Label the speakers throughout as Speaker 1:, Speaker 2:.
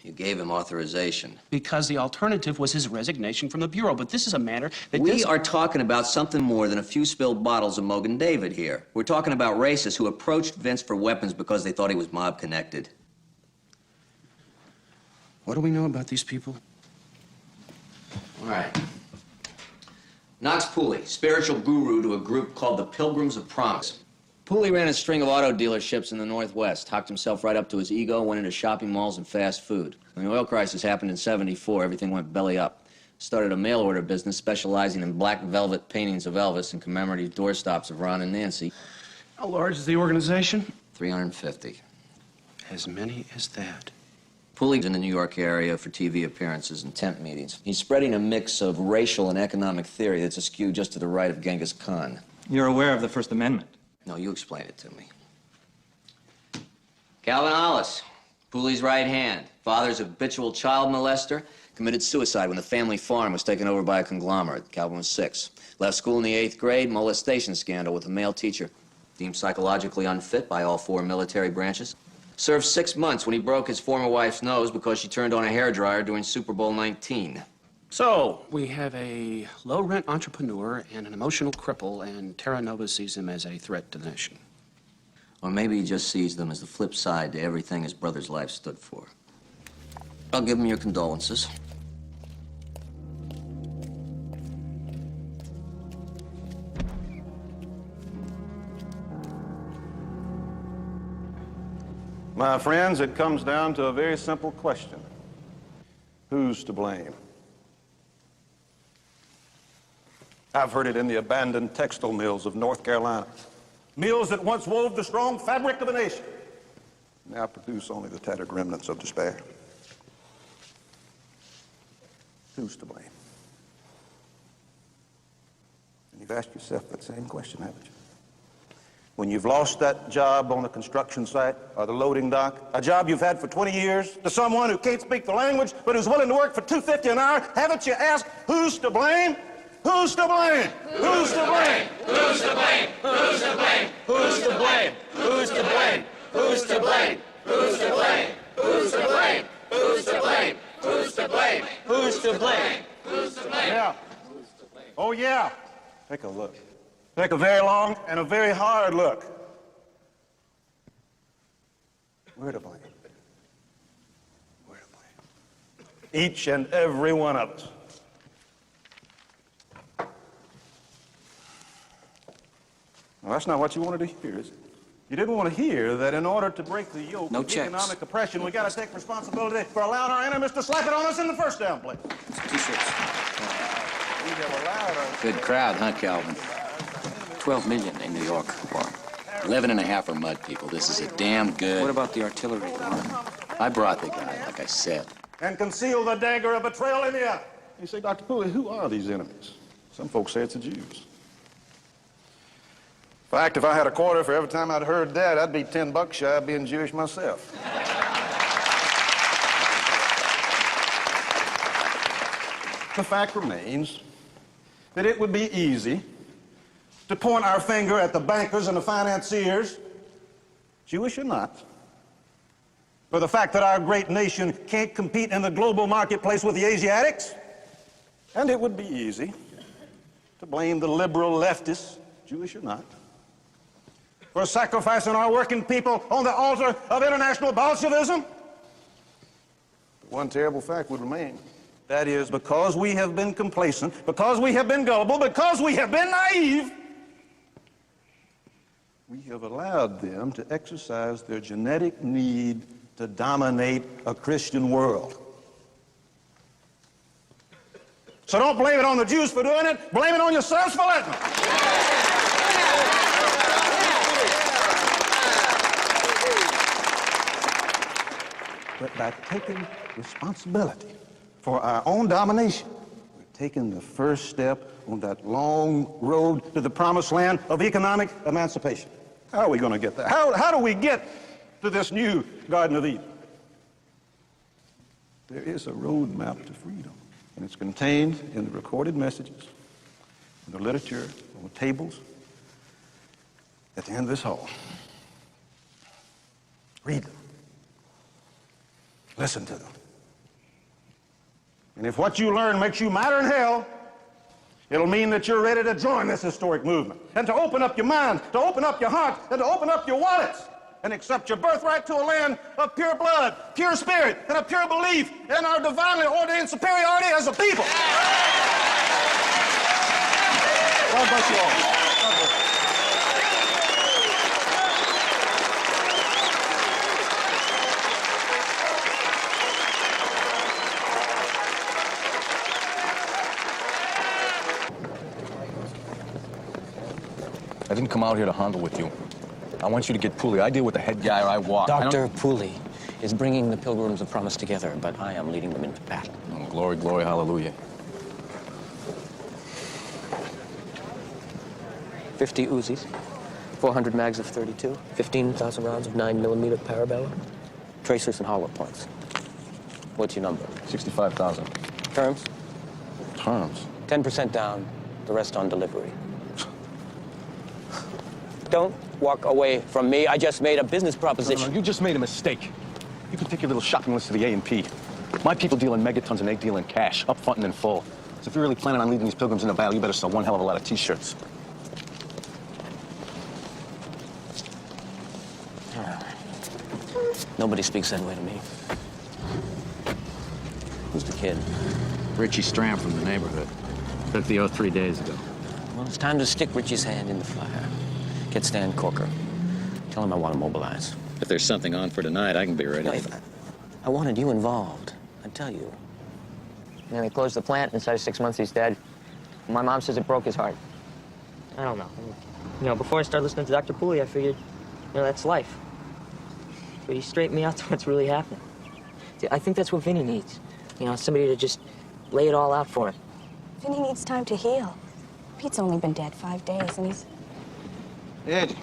Speaker 1: You gave him authorization.
Speaker 2: Because the alternative was his resignation from the Bureau. But this is a matter that
Speaker 1: We are talking about something more than a few spilled bottles of Mogan David here. We're talking about racists who approached Vince for weapons because they thought he was mob-connected.
Speaker 2: What do we know about these people?
Speaker 1: All right. Knox Puli, spiritual guru to a group called the Pilgrims of Promise. Puli ran a string of auto dealerships in the Northwest, hocked himself right up to his ego, went into shopping malls and fast food. When the oil crisis happened in '74, everything went belly up. Started a mail-order business specializing in black velvet paintings of Elvis and commemorative doorstops of Ron and Nancy.
Speaker 2: How large is the organization?
Speaker 1: 350.
Speaker 2: As many as that.
Speaker 1: Puli's in the New York area for TV appearances and tent meetings. He's spreading a mix of racial and economic theory that's askew just to the right of Genghis Khan.
Speaker 3: You're aware of the First Amendment?
Speaker 1: No, you explain it to me. Calvin Hollis, Puli's right hand. Father's a habitual child molester. Committed suicide when the family farm was taken over by a conglomerate. Calvin was 6. Left school in the 8th grade, molestation scandal with a male teacher. Deemed psychologically unfit by all 4 military branches. Served 6 months when he broke his former wife's nose because she turned on a hairdryer during Super Bowl 19.
Speaker 2: So, we have a low-rent entrepreneur and an emotional cripple, and Terra Nova sees him as a threat to the nation.
Speaker 1: Or maybe he just sees them as the flip side to everything his brother's life stood for. I'll give him your condolences.
Speaker 4: My friends, it comes down to a very simple question. Who's to blame? I've heard it in the abandoned textile mills of North Carolina. Mills that once wove the strong fabric of a nation now produce only the tattered remnants of despair. Who's to blame? And you've asked yourself that same question, haven't you? When you've lost that job on the construction site or the loading dock, a job you've had for 20 years, to someone who can't speak the language but who's willing to work for $2.50 an hour, haven't you asked who's to blame? Who's to blame? Who's to blame?
Speaker 5: Who's to blame? Who's to blame? Who's to blame? Who's to blame? Who's to blame? Who's to blame? Who's to blame? Who's to blame? Who's to blame? Who's to blame? Who's to blame?
Speaker 4: Yeah. Oh, yeah. Take a look. Take a very long and a very hard look. We're to blame. We're to blame. Each and every one of us. Well, that's not what you wanted to hear, is it? You didn't want to hear that in order to break the yoke of economic oppression, we got to take responsibility for allowing our enemies to slap it on us in the first damn place. We have allowed our...
Speaker 1: Good crowd, huh, Calvin?
Speaker 6: 12 million in New York. 11.5 are mud people. This is a damn good...
Speaker 3: What about the artillery?
Speaker 6: I brought the guy, like I said.
Speaker 4: And conceal the dagger of betrayal in the other. You say, Dr. Puli, who are these enemies? Some folks say it's the Jews. In fact, if I had a quarter for every time I'd heard that, I'd be $10 shy of being Jewish myself. The fact remains that it would be easy to point our finger at the bankers and the financiers, Jewish or not, for the fact that our great nation can't compete in the global marketplace with the Asiatics. And it would be easy to blame the liberal leftists, Jewish or not, for sacrificing our working people on the altar of international Bolshevism. But one terrible fact would remain. That is, because we have been complacent, because we have been gullible, because we have been naive, we have allowed them to exercise their genetic need to dominate a Christian world. So don't blame it on the Jews for doing it, blame it on yourselves for letting them. But by taking responsibility for our own domination, we're taking the first step on that long road to the promised land of economic emancipation. How are we going to get there? How do we get to this new Garden of Eden? There is a roadmap to freedom, and it's contained in the recorded messages, in the literature, on the tables, at the end of this hall. Read them. Listen to them. And if what you learn makes you madder than hell, it'll mean that you're ready to join this historic movement and to open up your mind, to open up your heart, and to open up your wallets and accept your birthright to a land of pure blood, pure spirit, and a pure belief in our divinely ordained superiority as a people. God bless you all. God bless you.
Speaker 7: I didn't come out here to handle with you. I want you to get Puli. I deal with the head guy or I walk.
Speaker 8: Dr. Puli is bringing the Pilgrims of Promise together, but I am leading them into battle.
Speaker 7: Oh, glory, glory, hallelujah.
Speaker 8: 50 Uzis, 400 mags of 32, 15,000 rounds of 9mm parabellum, tracers and hollow points. What's your number?
Speaker 7: 65,000.
Speaker 8: Terms?
Speaker 7: Terms?
Speaker 8: 10% down, the rest on delivery. Don't walk away from me. I just made a business proposition.
Speaker 7: No, you just made a mistake. You can take your little shopping list to the A&P. My people deal in megatons and they deal in cash, up front and in full. So if you're really planning on leading these pilgrims into battle, you better sell one hell of a lot of T-shirts.
Speaker 8: Nobody speaks that way to me. Who's the kid?
Speaker 9: Richie Stram from the neighborhood. Took the oath 3 days ago.
Speaker 8: Well, it's time to stick Richie's hand in the fire. Get Stan Corker. Tell him I want to mobilize.
Speaker 9: If there's something on for tonight, I can be ready.
Speaker 8: No, I wanted you involved. I tell you.
Speaker 10: And they closed the plant. Inside of 6 months, he's dead. My mom says it broke his heart. I don't know. You know, before I started listening to Dr. Puli, I figured, you know, that's life. But he straightened me out to what's really happening. See, I think that's what Vinnie needs. You know, somebody to just lay it all out for him.
Speaker 11: Vinnie needs time to heal. Pete's only been dead 5 days, and he's...
Speaker 7: Ed,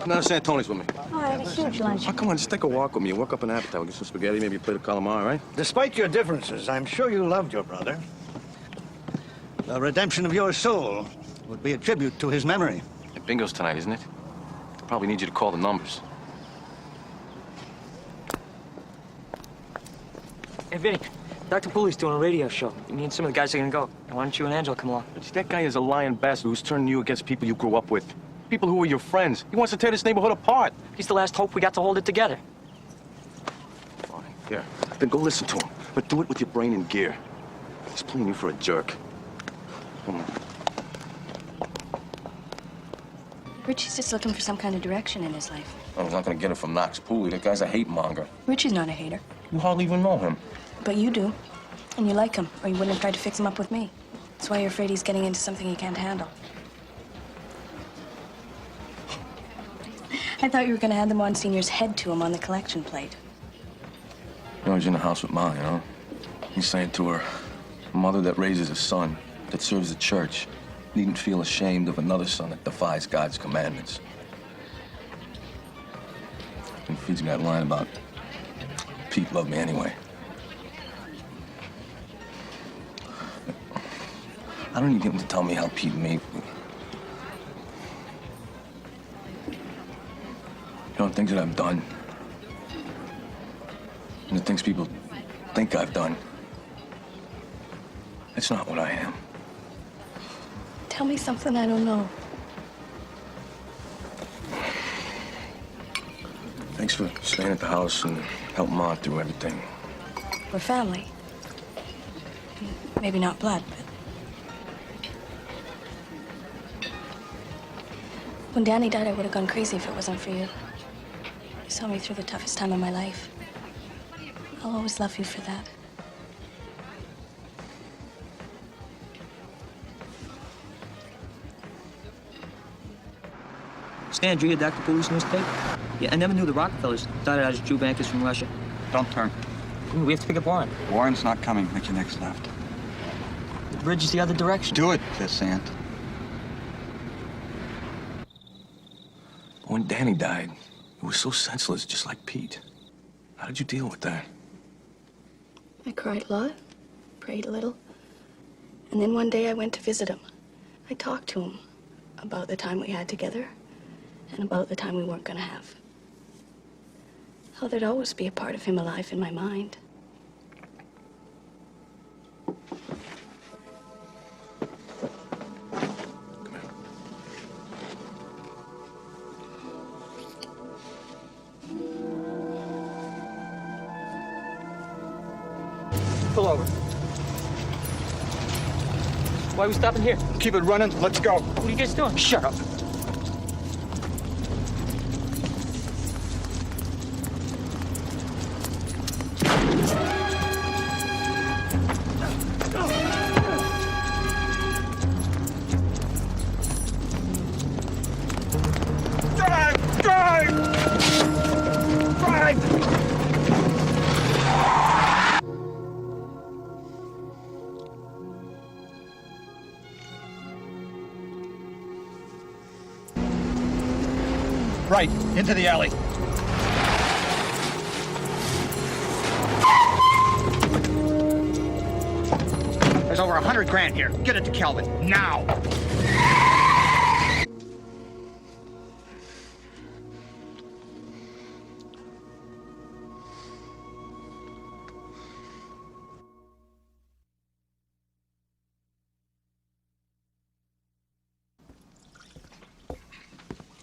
Speaker 7: come down to San Tony's with me.
Speaker 11: Oh, I had a huge lunch.
Speaker 7: Oh, come on, just take a walk with me. Work up an appetite. We'll get some spaghetti, maybe a plate of calamari, right?
Speaker 12: Despite your differences, I'm sure you loved your brother. The redemption of your soul would be a tribute to his memory.
Speaker 7: Hey, bingo's tonight, isn't it? Probably need you to call the numbers.
Speaker 10: Hey, Vinnie, Dr. Puli's doing a radio show. Me and some of the guys are gonna go. Why don't you and Angela come along?
Speaker 7: That guy is a lying bastard who's turning you against people you grew up with. People who are your friends. He wants to tear this neighborhood apart.
Speaker 10: He's the last hope we got to hold it together.
Speaker 7: Fine, yeah. Then go listen to him. But do it with your brain in gear. He's playing you for a jerk. Come on.
Speaker 11: Richie's just looking for some kind of direction in his life.
Speaker 7: I was not gonna get it from Knox Puli. That guy's a hate monger.
Speaker 11: Richie's not a hater.
Speaker 7: You hardly even know him.
Speaker 11: But you do. And you like him, or you wouldn't have tried to fix him up with me. That's why you're afraid he's getting into something he can't handle. I thought you were going to hand the Monsignor's head to him on the collection plate.
Speaker 7: You know, he's in the house with Ma, you know? He's saying to her, a mother that raises a son, that serves the church, needn't feel ashamed of another son that defies God's commandments. And feeds me that line about Pete loved me anyway. I don't need him to tell me how Pete and me... You know, the things that I've done, and the things people think I've done, it's not what I am.
Speaker 11: Tell me something I don't know.
Speaker 7: Thanks for staying at the house and helping Ma through everything.
Speaker 11: We're family. Maybe not blood, but... When Danny died, I would have gone crazy if it wasn't for you. You saw me through the toughest time of my life. I'll always love you for that.
Speaker 10: Stan, did you get Dr. Puli's newspaper? Yeah, I never knew the Rockefellers started out as Jew bankers from Russia.
Speaker 3: Don't turn.
Speaker 10: We have to pick up Warren.
Speaker 3: Warren's not coming. Make your next left.
Speaker 10: The bridge is the other direction.
Speaker 3: Do it, says Sant.
Speaker 7: When Danny died, it was so senseless, just like Pete. How did you deal with that?
Speaker 11: I cried a lot, prayed a little. And then one day I went to visit him. I talked to him about the time we had together and about the time we weren't gonna have. How there'd always be a part of him alive in my mind.
Speaker 13: Pull over. Why are we stopping here?
Speaker 14: Keep it running. Let's go.
Speaker 13: What are you guys doing?
Speaker 14: Shut up. Right, into the alley. There's over 100 grand here. Get it to Calvin, now!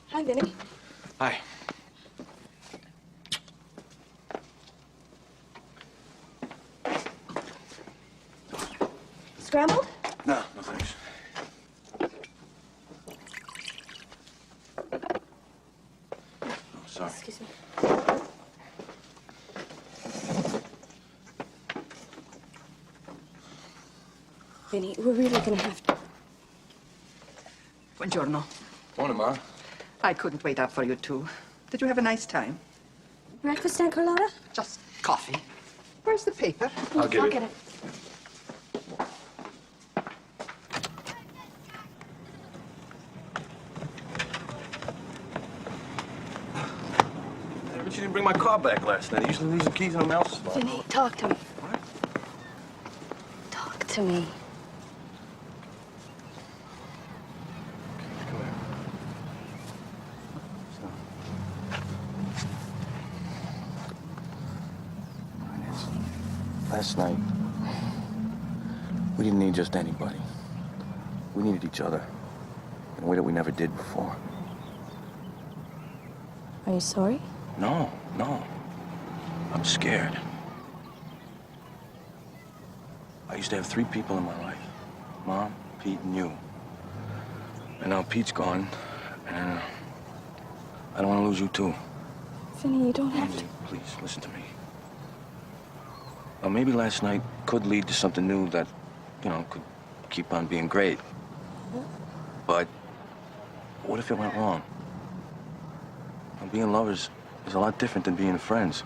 Speaker 11: Hi, Vinnie.
Speaker 7: Hi.
Speaker 11: Scrambled?
Speaker 7: No, no thanks. Oh, sorry.
Speaker 11: Excuse me. Vinnie, we're really gonna have to...
Speaker 15: Buongiorno.
Speaker 7: Morning, Ma.
Speaker 15: I couldn't wait up for you two. Did you have a nice time?
Speaker 11: Breakfast, Aunt Carlotta?
Speaker 15: Just coffee. Where's the paper?
Speaker 7: I'll get it.
Speaker 11: get it.
Speaker 7: Hey, Richie didn't bring my car back last night. He usually leaves the keys in a mouse spot.
Speaker 11: Vinnie, talk to me. What? Talk to me.
Speaker 7: Last night, we didn't need just anybody. We needed each other in a way that we never did before.
Speaker 11: Are you sorry?
Speaker 7: No, no. I'm scared. I used to have 3 people in my life. Mom, Pete, and you. And now Pete's gone, and I don't want to lose you too.
Speaker 11: Vinnie, you don't have to.
Speaker 7: Angie, please, listen to me. Now, maybe last night could lead to something new that, you know, could keep on being great. But what if it went wrong? Now, being lovers is a lot different than being friends.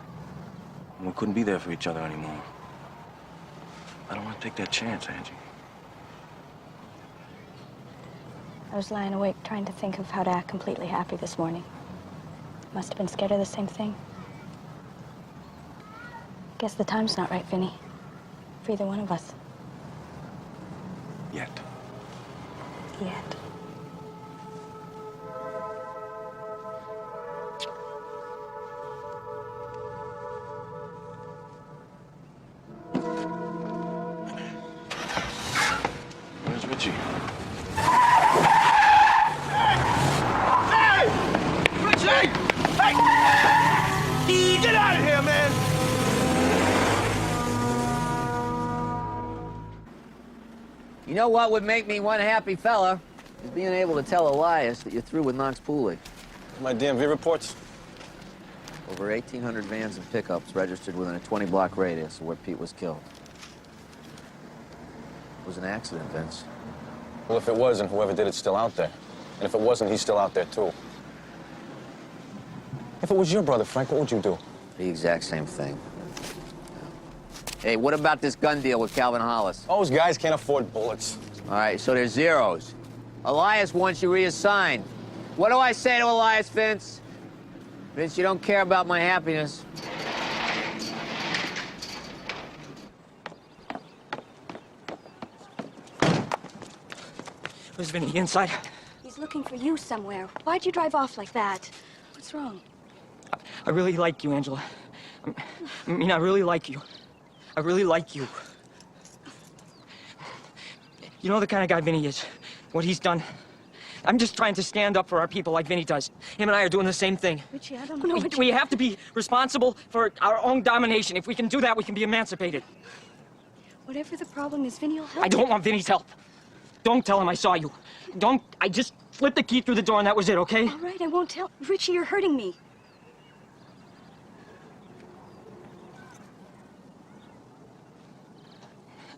Speaker 7: And we couldn't be there for each other anymore. I don't want to take that chance, Angie.
Speaker 11: I was lying awake trying to think of how to act completely happy this morning. Must have been scared of the same thing. Guess the time's not right, Vinnie. For either one of us.
Speaker 7: Yet.
Speaker 11: Yet.
Speaker 7: Where's Richie?
Speaker 14: Hey! Richie! Hey! Get out of here, man!
Speaker 1: You know what would make me one happy fella? Is being able to tell Elias that you're through with Knox Puli.
Speaker 7: My DMV reports?
Speaker 1: Over 1,800 vans and pickups registered within a 20-block radius of where Pete was killed. It was an accident, Vince.
Speaker 7: Well, if it was, then whoever did it's still out there. And if it wasn't, he's still out there, too. If it was your brother, Frank, what would you do?
Speaker 1: The exact same thing. Hey, what about this gun deal with Calvin Hollis?
Speaker 7: Those guys can't afford bullets.
Speaker 1: All right, so there's zeros. Elias wants you reassigned. What do I say to Elias, Vince? Vince, you don't care about my happiness.
Speaker 13: Where's Vinnie? Inside?
Speaker 11: He's looking for you somewhere. Why'd you drive off like that? What's wrong?
Speaker 13: I really like you, Angela. I mean, I really like you. I really like you. You know the kind of guy Vinnie is. What he's done. I'm just trying to stand up for our people like Vinnie does. Him and I are doing the same thing.
Speaker 11: Richie, I don't know what
Speaker 13: We have to be responsible for our own domination. If we can do that, we can be emancipated.
Speaker 11: Whatever the problem is, Vinnie will help.
Speaker 13: I don't want Vinnie's help. Don't tell him I saw you. Don't. I just slipped the key through the door and that was it, okay?
Speaker 11: All right, I won't tell. Richie, you're hurting me.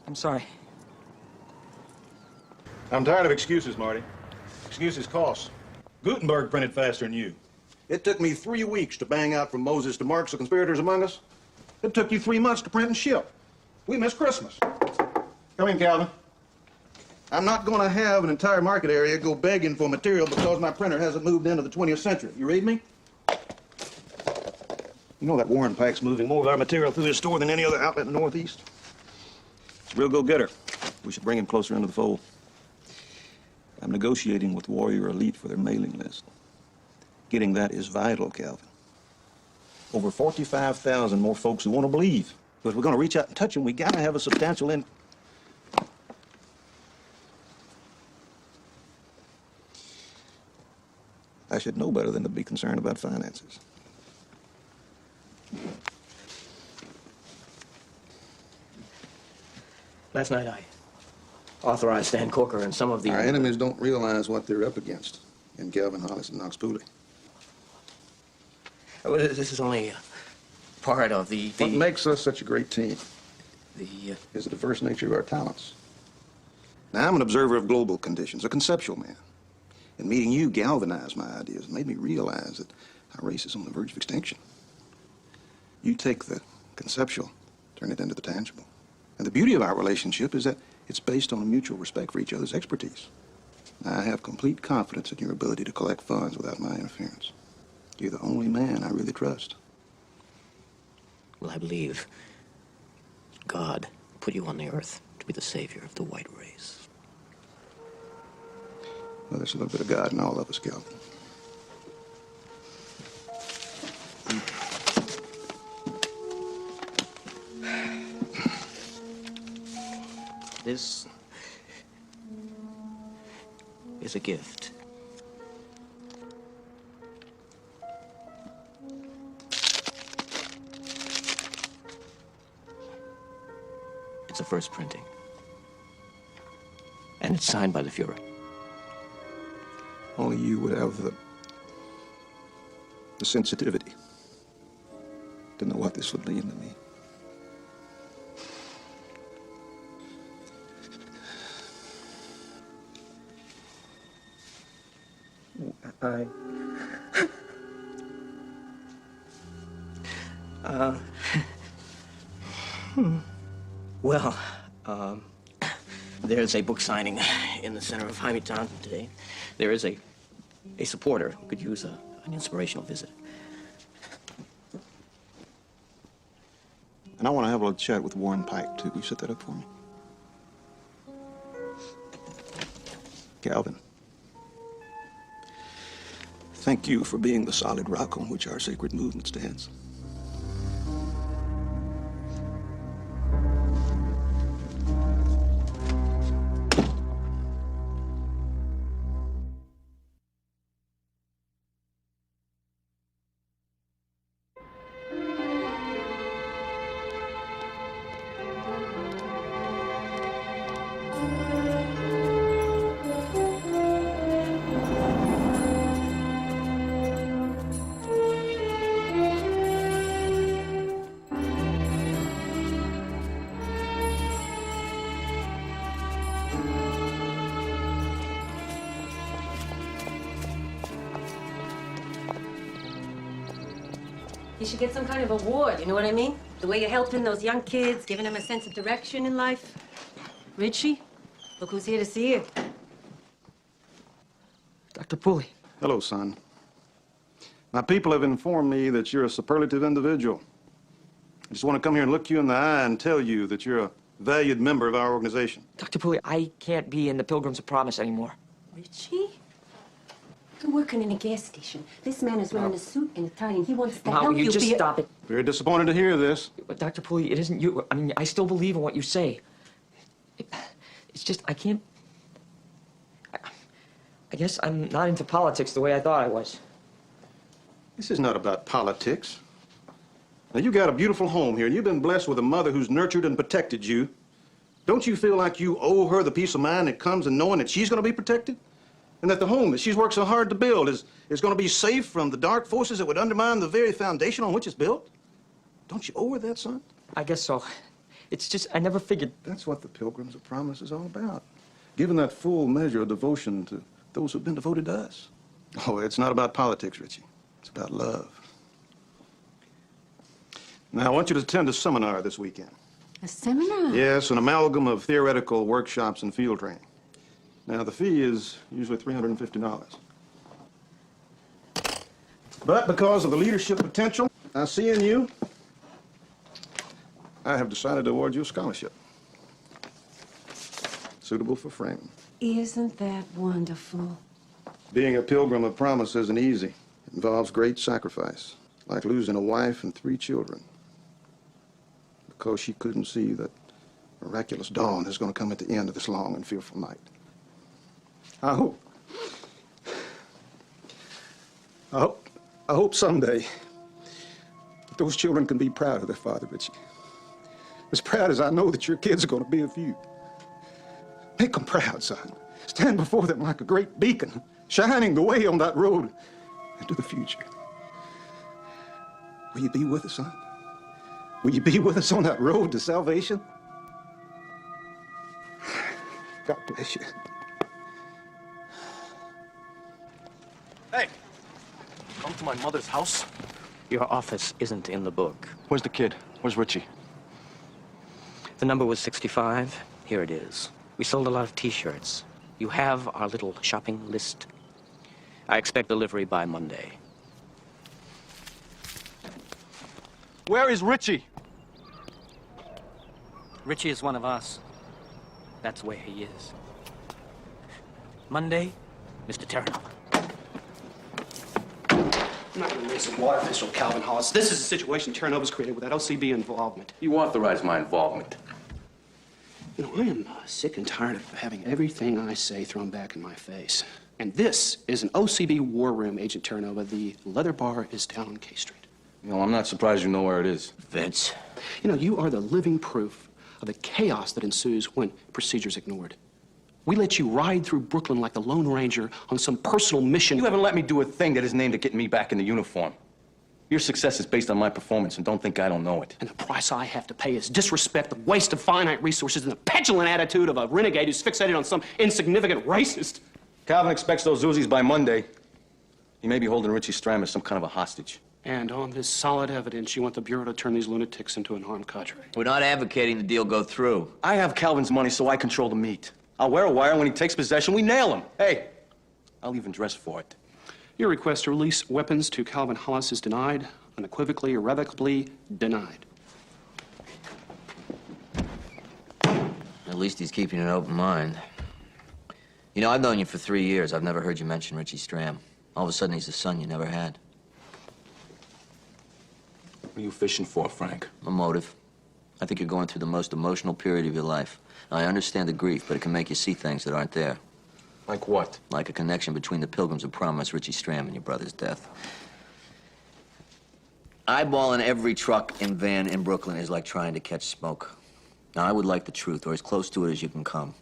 Speaker 13: I'm sorry.
Speaker 4: I'm tired of excuses, Marty. Excuses cost. Gutenberg printed faster than you. It took me 3 weeks to bang out from Moses to Marx the conspirators among us. It took you 3 months to print and ship. We missed Christmas. Come in, Calvin. I'm not going to have an entire market area go begging for material because my printer hasn't moved into the 20th century. You read me? You know that Warren Pike's moving more of our material through his store than any other outlet in the Northeast? It's a real go-getter. We should bring him closer into the fold. I'm negotiating with Warrior Elite for their mailing list. Getting that is vital, Calvin. Over 45,000 more folks who want to believe. But if we're going to reach out and touch them, we got to have a substantial I should know better than to be concerned about finances.
Speaker 8: Last night I authorized Stan Corker and some of the...
Speaker 4: Our enemies don't realize what they're up against in Calvin Hollis and Knox Puli.
Speaker 8: This is only part of the...
Speaker 4: What makes us such a great team
Speaker 8: is
Speaker 4: the diverse nature of our talents. Now, I'm an observer of global conditions, a conceptual man. And meeting you galvanized my ideas and made me realize that our race is on the verge of extinction. You take the conceptual, turn it into the tangible. And the beauty of our relationship is that it's based on a mutual respect for each other's expertise. I have complete confidence in your ability to collect funds without my interference. You're the only man I really trust.
Speaker 8: Well, I believe God put you on the earth to be the savior of the white race.
Speaker 4: Well, there's a little bit of God in all of us, Calvin.
Speaker 8: This is a gift. It's a first printing. And it's signed by the Fuhrer.
Speaker 4: Only you would have the sensitivity to know what this would mean to me.
Speaker 8: Well, there's a book signing in the center of Hymietown today. There is a supporter who could use an inspirational visit.
Speaker 4: And I want to have a little chat with Warren Pike, too. Will you set that up for me? Calvin, thank you for being the solid rock on which our sacred movement stands.
Speaker 16: You should get some kind of award, you know what I mean? The way you're helping those young kids, giving them a sense of direction in life. Richie, look who's here to see you.
Speaker 13: Dr. Puli.
Speaker 4: Hello, son. My people have informed me that you're a superlative individual. I just want to come here and look you in the eye and tell you that you're a valued member of our organization.
Speaker 13: Dr. Puli, I can't be in the Pilgrims of Promise anymore.
Speaker 16: Richie? You're working in a gas station. This man is wearing a suit and a tie, and he wants to
Speaker 13: Mom,
Speaker 16: help you.
Speaker 13: you just stop it.
Speaker 4: Very disappointed to hear this.
Speaker 13: But Dr. Puli, it isn't you. I mean, I still believe in what you say. It's just, I can't... I guess I'm not into politics the way I thought I was.
Speaker 4: This is not about politics. Now, you got a beautiful home here, and you've been blessed with a mother who's nurtured and protected you. Don't you feel like you owe her the peace of mind that comes in knowing that she's going to be protected? And that the home that she's worked so hard to build is going to be safe from the dark forces that would undermine the very foundation on which it's built? Don't you owe her that, son?
Speaker 13: I guess so. It's just, I never figured...
Speaker 4: That's what the Pilgrims of Promise is all about. Giving that full measure of devotion to those who've been devoted to us. Oh, it's not about politics, Richie. It's about love. Now, I want you to attend a seminar this weekend.
Speaker 16: A seminar?
Speaker 4: Yes, an amalgam of theoretical workshops and field training. Now, the fee is usually $350. But because of the leadership potential I see in you, I have decided to award you a scholarship. Suitable for framing.
Speaker 16: Isn't that wonderful?
Speaker 4: Being a Pilgrim of Promise isn't easy. It involves great sacrifice, like losing a wife and 3 children. Because she couldn't see that miraculous dawn is going to come at the end of this long and fearful night. I hope someday that those children can be proud of their father, Richie. As proud as I know that your kids are going to be of you. Make them proud, son. Stand before them like a great beacon, shining the way on that road into the future. Will you be with us, son? Will you be with us on that road to salvation? God bless you.
Speaker 7: Hey! Come to my mother's house?
Speaker 8: Your office isn't in the book.
Speaker 7: Where's the kid? Where's Richie?
Speaker 8: The number was 65. Here it is. We sold a lot of T-shirts. You have our little shopping list. I expect delivery by Monday.
Speaker 7: Where is Richie?
Speaker 8: Richie is one of us. That's where he is. Monday, Mr. Terranova.
Speaker 2: I'm not going to raise a water official, Calvin Hollis. This is a situation Terranova's created with that O.C.B. involvement.
Speaker 7: You authorized my involvement.
Speaker 2: You know, I am sick and tired of having everything I say thrown back in my face. And this is an O.C.B. war room, Agent Terranova. The leather bar is down on K Street.
Speaker 7: You know, I'm not surprised you know where it is.
Speaker 8: Vince.
Speaker 2: You know, you are the living proof of the chaos that ensues when procedure's ignored. We let you ride through Brooklyn like the Lone Ranger on some personal mission.
Speaker 7: You haven't let me do a thing that is aimed at getting me back in the uniform. Your success is based on my performance, and don't think I don't know it.
Speaker 2: And the price I have to pay is disrespect, the waste of finite resources, and the petulant attitude of a renegade who's fixated on some insignificant racist.
Speaker 7: Calvin expects those Uzis by Monday. He may be holding Richie Stram as some kind of a hostage.
Speaker 2: And on this solid evidence, you want the Bureau to turn these lunatics into an armed cadre.
Speaker 1: We're not advocating the deal go through.
Speaker 7: I have Calvin's money, so I control the meat. I'll wear a wire, and when he takes possession, we nail him. Hey, I'll even dress for it.
Speaker 2: Your request to release weapons to Calvin Hollis is denied, unequivocally, irrevocably denied.
Speaker 1: At least he's keeping an open mind. You know, I've known you for 3 years. I've never heard you mention Richie Stram. All of a sudden, he's a son you never had.
Speaker 7: What are you fishing for, Frank?
Speaker 1: A motive. I think you're going through the most emotional period of your life. Now, I understand the grief, but it can make you see things that aren't there.
Speaker 7: Like what?
Speaker 1: Like a connection between the Pilgrims of Promise, Richie Stram, and your brother's death. Eyeballing every truck and van in Brooklyn is like trying to catch smoke. Now, I would like the truth, or as close to it as you can come.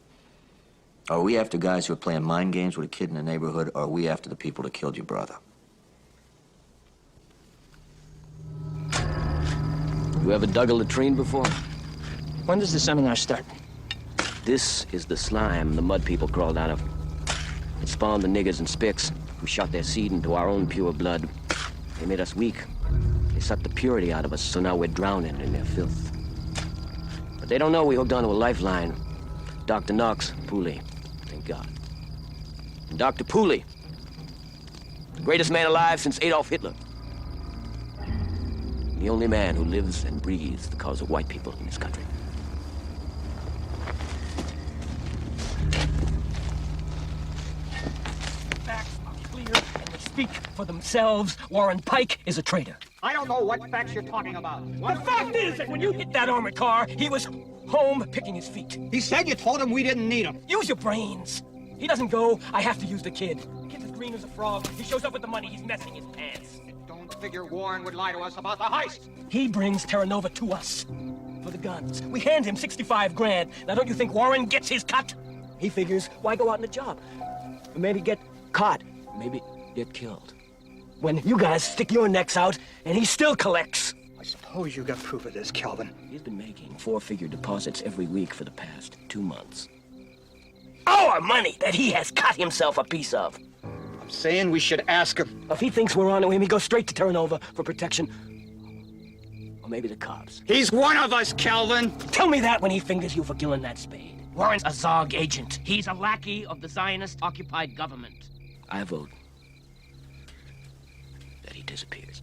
Speaker 1: Are we after guys who are playing mind games with a kid in the neighborhood, or are we after the people that killed your brother?
Speaker 8: You ever dug a latrine before?
Speaker 13: When does the seminar start?
Speaker 8: This is the slime the mud people crawled out of. It spawned the niggers and spicks who shot their seed into our own pure blood. They made us weak. They sucked the purity out of us, so now we're drowning in their filth. But they don't know we hooked onto a lifeline. Dr. Knox, Puli, thank God. And Dr. Puli, the greatest man alive since Adolf Hitler. The only man who lives and breathes the cause of white people in this country.
Speaker 13: Facts are clear, and they speak for themselves. Warren Pike is a traitor.
Speaker 14: I don't know what facts you're talking about.
Speaker 13: The fact is that when you hit that armored car, he was home picking his feet.
Speaker 14: He said you told him we didn't need him.
Speaker 13: Use your brains. He doesn't go, I have to use the kid. The kid's as green as a frog. He shows up with the money, he's messing his pants.
Speaker 14: Don't figure Warren would lie to us about the heist.
Speaker 13: He brings Terranova to us. For
Speaker 17: for the guns. We hand him 65 grand. Now, don't you think Warren gets his cut? He figures, why go out on a job? Maybe get caught, maybe get killed. When you guys stick your necks out, and he still collects.
Speaker 12: I suppose you got proof of this, Calvin.
Speaker 17: He's been making 4-figure deposits every week for the past 2 months. Our money that he has cut himself a piece of.
Speaker 12: I'm saying we should ask him.
Speaker 17: If he thinks we're on to him, he goes straight to turnover for protection. Or maybe the cops.
Speaker 12: He's one of us, Calvin!
Speaker 17: Tell me that when he fingers you for killing that Spade. Warren's a Zog agent. He's a lackey of the Zionist-occupied government. I vote that he disappears.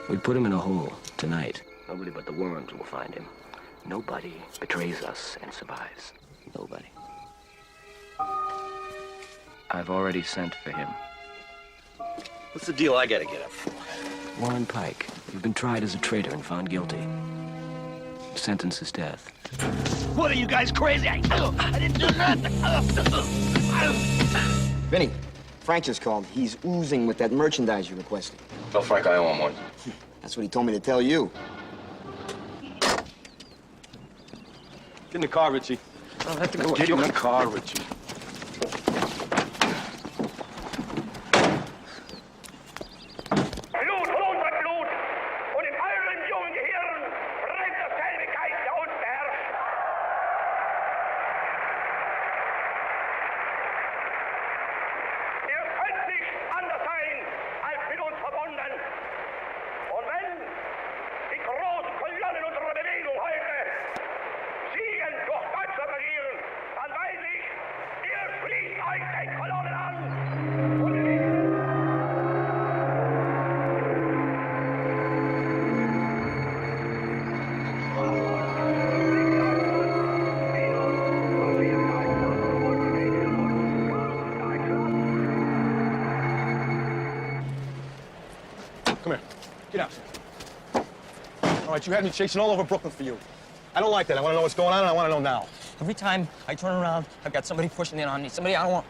Speaker 17: We put him in a hole tonight. Nobody but the worms will find him. Nobody betrays us and survives. Nobody. I've already sent for him.
Speaker 14: What's the deal I gotta get up for?
Speaker 17: Warren Pike, you've been tried as a traitor and found guilty. Sentence is death.
Speaker 14: What are you guys crazy? I didn't do nothing.
Speaker 18: Vinnie, Frank just called. He's oozing with that merchandise you requested.
Speaker 7: Tell Frank I owe him one.
Speaker 18: That's what he told me to tell you.
Speaker 7: Get in the car, Richie.
Speaker 17: I don't have to go.
Speaker 7: Get in the car, Richie.
Speaker 19: Come here. Get out. All right, you had me chasing all over Brooklyn for you. I don't like that. I want to know what's going on, and I want to know now.
Speaker 13: Every time I turn around, I've got somebody pushing in on me. Somebody I don't want.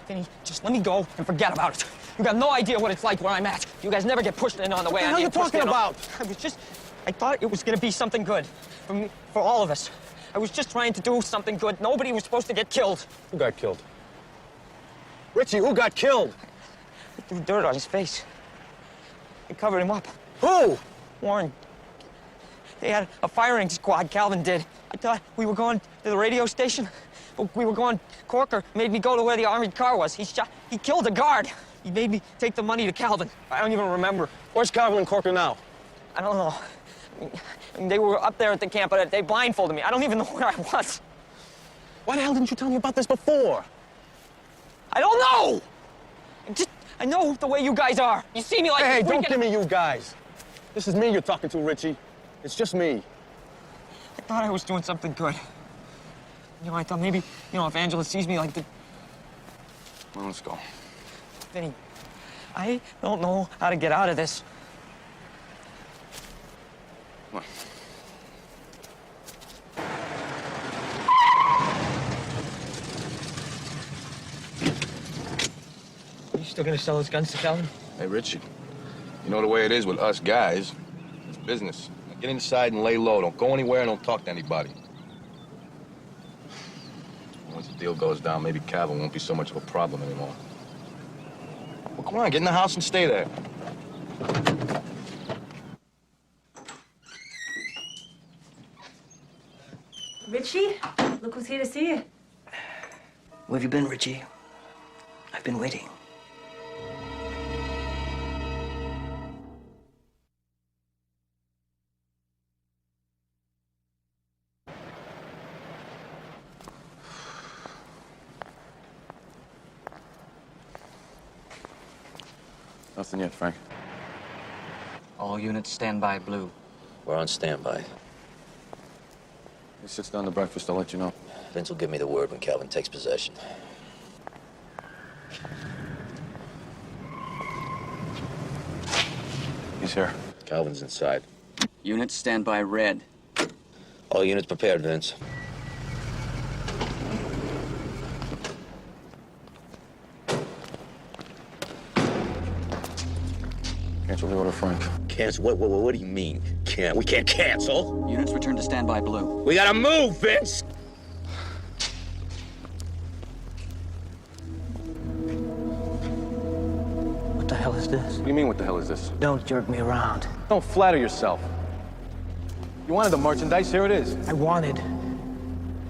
Speaker 13: Vinny, just let me go and forget about it. You got no idea what it's like where I'm at. You guys never get pushed in on the way
Speaker 19: What the hell
Speaker 13: I'm
Speaker 19: you talking about?
Speaker 13: I thought it was gonna be something good for me, for all of us. I was just trying to do something good. Nobody was supposed to get killed.
Speaker 19: Who got killed? Richie, who got killed?
Speaker 13: I threw dirt on his face. They covered him up.
Speaker 19: Who?
Speaker 13: Warren. They had a firing squad, Calvin did. I thought we were going to the radio station, but we were going. Corker made me go to where the armored car was. He killed a guard. He made me take the money to Calvin. I don't even remember.
Speaker 19: Where's Calvin and Corker now?
Speaker 13: I don't know. I mean, they were up there at the camp, but they blindfolded me. I don't even know where I was.
Speaker 19: Why the hell didn't you tell me about this before?
Speaker 13: I don't know! I know the way you guys are. You see me like...
Speaker 19: Hey, don't give me you guys. This is me you're talking to, Richie. It's just me.
Speaker 13: I thought I was doing something good. You know, I thought maybe, if Angela sees me like the...
Speaker 7: Well, let's go.
Speaker 13: Vinny, I don't know how to get out of this.
Speaker 7: Come on.
Speaker 13: Are you still gonna sell those guns to Calvin?
Speaker 7: Hey, Richie, you know the way it is with us guys. It's business. Now get inside and lay low. Don't go anywhere and don't talk to anybody. Once the deal goes down, maybe Calvin won't be so much of a problem anymore. Well, come on, get in the house and stay there.
Speaker 16: Richie, look who's here to see you.
Speaker 17: Where have you been, Richie? I've been waiting.
Speaker 7: Nothing yet, Frank.
Speaker 3: All units stand by blue.
Speaker 1: We're on standby.
Speaker 7: He sits down to breakfast, I'll let you know.
Speaker 1: Vince will give me the word when Calvin takes possession.
Speaker 7: He's here.
Speaker 1: Calvin's inside.
Speaker 3: Units stand by red.
Speaker 9: All units prepared, Vince.
Speaker 7: Cancel the order, Frank.
Speaker 9: Cancel? What do you mean? We can't cancel.
Speaker 3: Units return to standby blue.
Speaker 9: We gotta move, Vince!
Speaker 17: What the hell is this?
Speaker 7: What do you mean, what the hell is this?
Speaker 17: Don't jerk me around.
Speaker 7: Don't flatter yourself. You wanted the merchandise, here it is.
Speaker 17: I wanted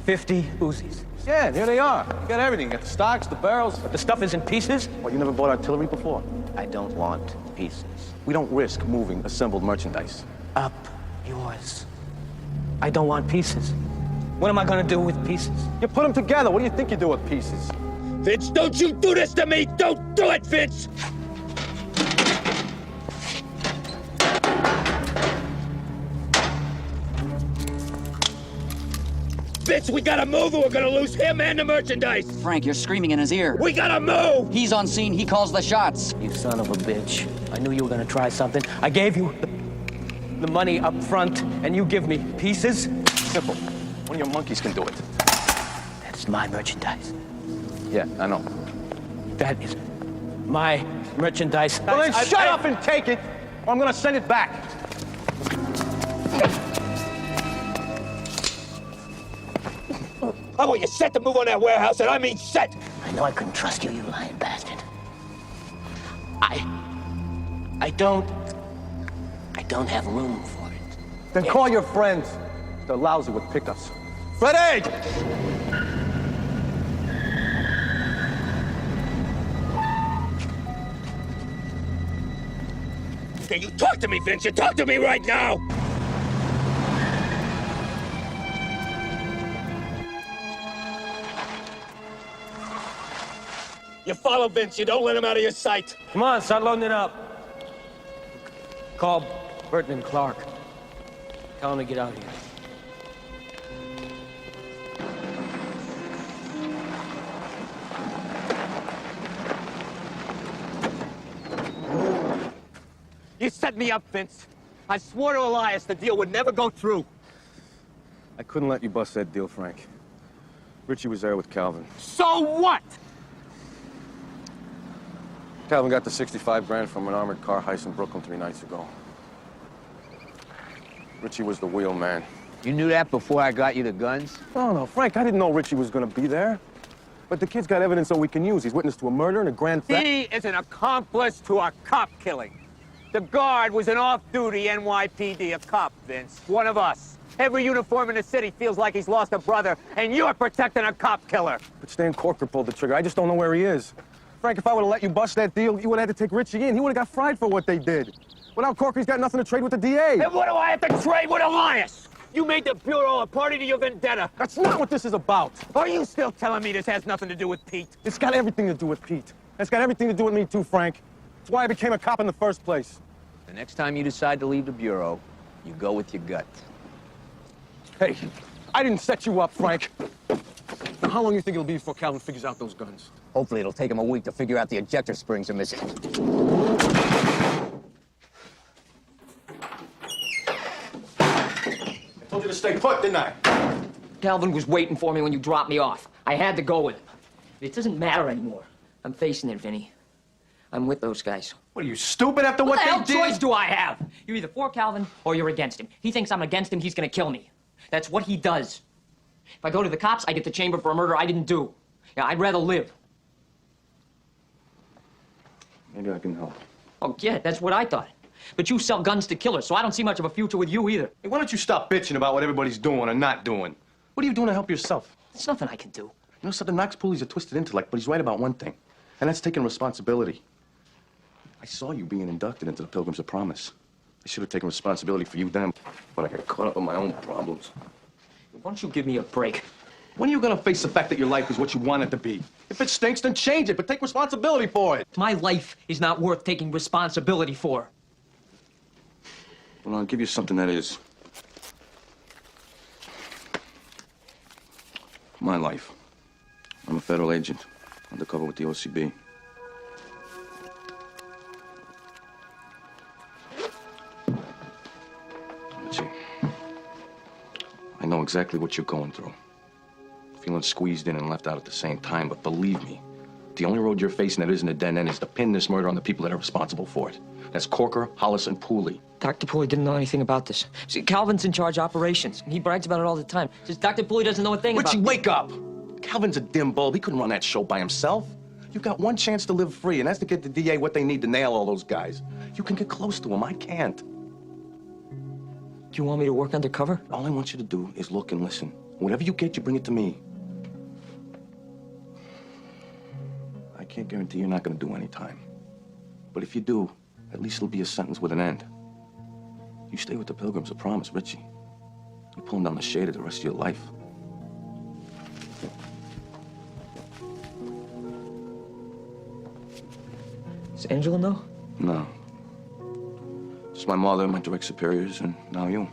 Speaker 17: 50 Uzis.
Speaker 7: Yeah, here they are. You got everything. You got the stocks, the barrels.
Speaker 17: But the stuff is in pieces?
Speaker 7: Well, you never bought artillery before?
Speaker 17: I don't want pieces.
Speaker 7: We don't risk moving assembled merchandise.
Speaker 17: Up yours. I don't want pieces. What am I gonna do with pieces?
Speaker 7: You put them together. What do you think you do with pieces?
Speaker 9: Vince, don't you do this to me! Don't do it, Vince! Vince, we gotta move or we're gonna lose him and the merchandise!
Speaker 3: Frank, you're screaming in his ear.
Speaker 9: We gotta move!
Speaker 3: He's on scene, he calls the shots.
Speaker 17: You son of a bitch. I knew you were gonna try something. I gave you the money up front, and you give me pieces?
Speaker 7: Simple. One of your monkeys can do it.
Speaker 17: That's my merchandise.
Speaker 7: Yeah, I know.
Speaker 17: That is my merchandise.
Speaker 7: Well, then shut up and take it, or I'm gonna send it back.
Speaker 9: I want you set to move on that warehouse, and I mean set!
Speaker 17: I know I couldn't trust you, you lying bastard. I don't have room for it.
Speaker 7: Then call your friends. They're lousy with pickups. Freddie!
Speaker 9: Okay, you talk to me, Vince. You talk to me right now! You follow Vince. You don't let him out of your sight.
Speaker 17: Come on, start loading it up. Call Burton and Clark. Tell them to get out here.
Speaker 9: You set me up, Vince. I swore to Elias the deal would never go through.
Speaker 7: I couldn't let you bust that deal, Frank. Richie was there with Calvin.
Speaker 9: So what?
Speaker 7: Calvin got the 65 grand from an armored car heist in Brooklyn 3 nights ago. Richie was the wheel man.
Speaker 20: You knew that before I got you the guns?
Speaker 7: No, Frank, I didn't know Richie was gonna be there. But the kid's got evidence that we can use. He's witness to a murder and a grand theft.
Speaker 5: He is an accomplice to a cop killing. The guard was an off-duty NYPD, a cop, Vince. One of us. Every uniform in the city feels like he's lost a brother, and you're protecting a cop killer.
Speaker 7: But Stan Corker pulled the trigger. I just don't know where he is. Frank, if I would've let you bust that deal, you would've had to take Richie in. He would've got fried for what they did. Without Corker, he's got nothing to trade with the DA.
Speaker 5: And what do I have to trade with Elias? You made the Bureau a party to your vendetta.
Speaker 7: That's not what this is about.
Speaker 5: Are you still telling me this has nothing to do with Pete?
Speaker 7: It's got everything to do with Pete. It's got everything to do with me, too, Frank. That's why I became a cop in the first place.
Speaker 20: The next time you decide to leave the Bureau, you go with your gut.
Speaker 7: Hey, I didn't set you up, Frank. Now, how long do you think it'll be before Calvin figures out those guns?
Speaker 20: Hopefully it'll take him a week to figure out the ejector springs are missing.
Speaker 7: I told you to stay put, didn't I?
Speaker 10: Calvin was waiting for me when you dropped me off. I had to go with him. It doesn't matter anymore. I'm facing it, Vinnie. I'm with those guys.
Speaker 7: What, are you stupid after what
Speaker 10: the
Speaker 7: they
Speaker 10: hell
Speaker 7: did?
Speaker 10: choice do I have? You're either for Calvin or you're against him. He thinks I'm against him, he's gonna kill me. That's what he does. If I go to the cops, I get the chamber for a murder I didn't do. Yeah, I'd rather live.
Speaker 7: Maybe I can help.
Speaker 10: Oh, yeah, that's what I thought. But you sell guns to killers, so I don't see much of a future with you either.
Speaker 7: Hey, why don't you stop bitching about what everybody's doing or not doing? What are you doing to help yourself?
Speaker 10: There's nothing I can do.
Speaker 7: You know something? Knox Puli's a twisted intellect, but he's right about one thing, and that's taking responsibility. I saw you being inducted into the Pilgrims of Promise. I should have taken responsibility for you then, but I got caught up in my own problems.
Speaker 10: Why don't you give me a break?
Speaker 7: When are you gonna face the fact that your life is what you want it to be? If it stinks, then change it, but take responsibility for it.
Speaker 10: My life is not worth taking responsibility for.
Speaker 7: Well, I'll give you something that is. My life. I'm a federal agent, undercover with the O.C.B. Richie, I know exactly what you're going through. Feeling squeezed in and left out at the same time, but believe me, the only road you're facing that isn't a dead end is to pin this murder on the people that are responsible for it. That's Corker, Hollis, and Puli.
Speaker 13: Dr. Puli didn't know anything about this. See, Calvin's in charge of operations. He brags about it all the time. Says Dr. Puli doesn't know a thing about
Speaker 7: Richie, wake up! Calvin's a dim bulb. He couldn't run that show by himself. You got one chance to live free, and that's to get the DA what they need to nail all those guys. You can get close to him. I can't.
Speaker 13: Do you want me to work undercover?
Speaker 7: All I want you to do is look and listen. Whatever you get, you bring it to me. I can't guarantee you're not going to do any time. But if you do, at least it'll be a sentence with an end. You stay with the Pilgrims, I promise, Richie. You're pulling down the shade of the rest of your life.
Speaker 13: Does Angela know?
Speaker 7: No. Just my mother, my direct superiors, and now you.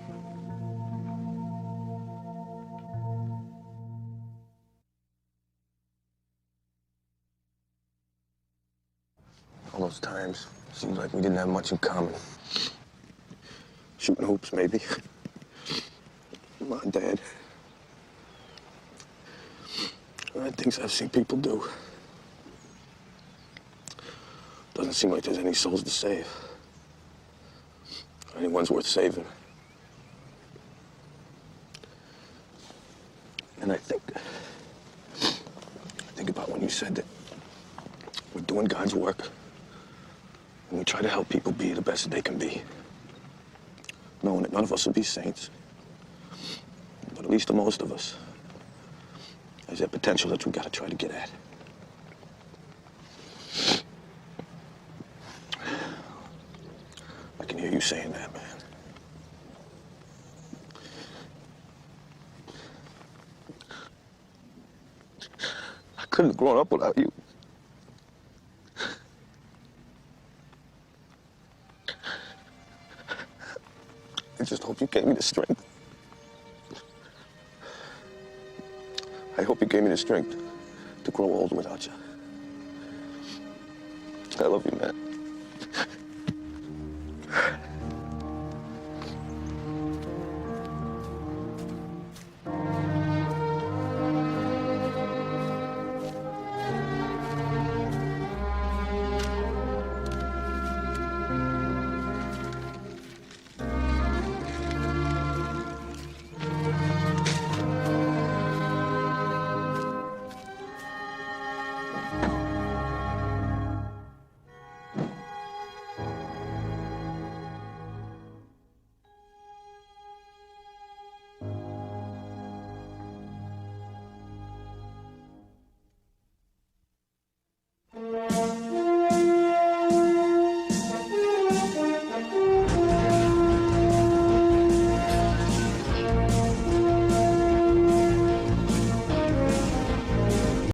Speaker 19: All those times, seems like we didn't have much in common. Shooting hoops, maybe. Mom and Dad. Things I've seen people do. Doesn't seem like there's any souls to save. Or anyone's worth saving. And I think about when you said that we're doing God's work and we try to help people be the best that they can be. Knowing that none of us will be saints, but at least the most of us has that potential that we gotta try to get at. I can hear you saying that, man. I couldn't have grown up without you. I just hope you gave me the strength. I hope you gave me the strength to grow old without you. I love you, man.